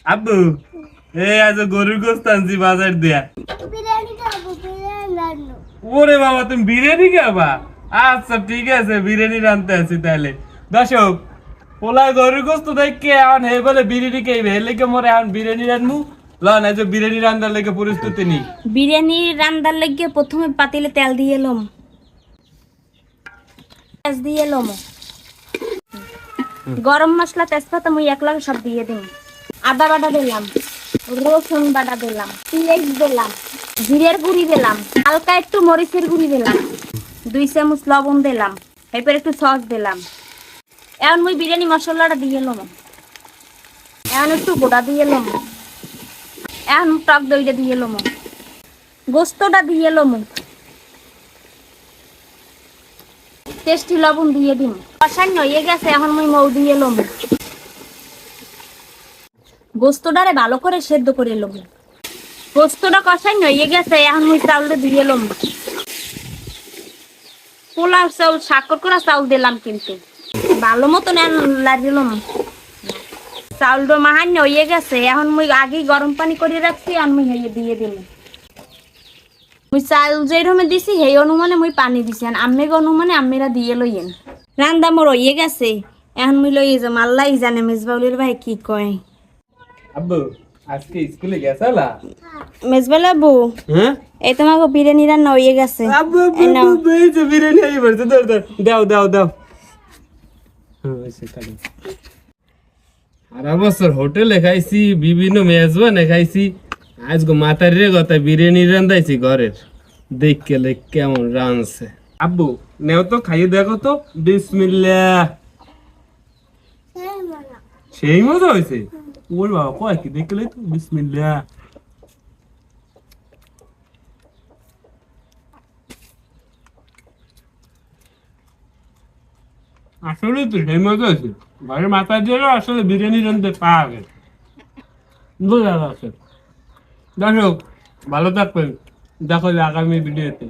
আব্বু আজ গরুর গোস্ত আনছি বাজার দিয়া। বিরিয়ানি খাবো, বিরিয়ানি রান্না। ওরে বাবা, তুমি বিরিয়ানি খাবা? আচ্ছা ঠিক আছে, বিরিয়ানি রানতে আছি তাহলে। দর্শক, পোলা গরুর গোস্ত দেখে এখন হে বলে বিরিয়ানি খাইবে, এর লেগে মোরে এখন বিরিয়ানি রানমু। লন এই যে বিরিয়ানি রান্নার লেগে প্রস্তুতি নি। বিরিয়ানি রান্দার লাগিয়ে প্রথমে পাতিলে তেল দিয়ে এলাম, পেঁয়াজ দিয়ে এলাম, গরম মশলা তেজপাতা মুই এক লগে সব দিয়ে দিম। আদা বাটা দিলাম, রসুন বাটা দিলাম, পেঁয়াজ দিলাম, জিরের গুঁড়ি দিলাম, হালকা একটু মরিচের গুঁড়ি দিলাম, 2 চামচ লবণ দিলাম, এরপর একটু সস দিলাম। এখন মুই বিরিয়ানি মশলাটা দিয়ে এলাম, এখন একটু গোটা দিয়ে এলাম, এখন টক দইটা দিয়ে এলাম, গোস্তটা দিয়ে এলাম, টেস্টি লবণ দিয়ে দিম। কষান হয়ে গেছে, এখন মুই মৌ দিয়ে এলাম, গোস্তটারে ভালো করে সেদ্ধ করে এলাম। গোস্তটা কষান হয়ে গেছে, এখন মুই চাউলটা দিয়ে এলাম। পোলাও চাউল, সাকর করা চাউল দিলাম, কিন্তু ভালো মতন লাগিলাম। চাউলটা মাহান্য হয়ে গেছে, এখন মুই আগেই গরম পানি করে রাখছি, আর মুই দিয়ে দিলাম। মুই চাল যেরকম দিছি সেই অনুমানে মুই পানি দিছি, আম্মের অনুমানে আম্মেরা দিয়ে লইয়েন। রান্দা মোর হয়ে গেছে, এখন মুই লইয়ে যাম। আল্লাহ জানে মেজবাউলের ভাই কি কয়। আব্বু আজকে স্কুলে গেছালা? মেজবাউল আব্বু, হ্যাঁ এই তোমাকে বিরিয়ানি রান্না হয়ে গেছে। আব্বু এই নাও। আব্বু এই যে বিরিয়ানি আই বলতে দাও দাও দাও দাও দাও। হ্যাঁ এসে খালি সারা বছর হোটেলে খাইছি, বিভিন্ন মেজবানে খাইছি, আজ গো মাতার রে কথা বিরিয়ানি রান্দাইছি ঘরের। দেখ কেলে কেমন রানছে। আব্বু নেও তো, খাইয়ে দেখো তো। বিসমিল্লাহ। সেই মজা হয়েছে? ওর বাবা কয় কি, দেখলে তো। বিসমিল্লাহ। আসলে তো সেই মজা হয়েছে। ঘরের মাথার জন্য আসলে বিরিয়ানি রাঁধতে পাওয়া গেছে। বোঝা যাচ্ছে। দর্শক ভালো থাকবেন, দেখো আগামী ভিডিওতে।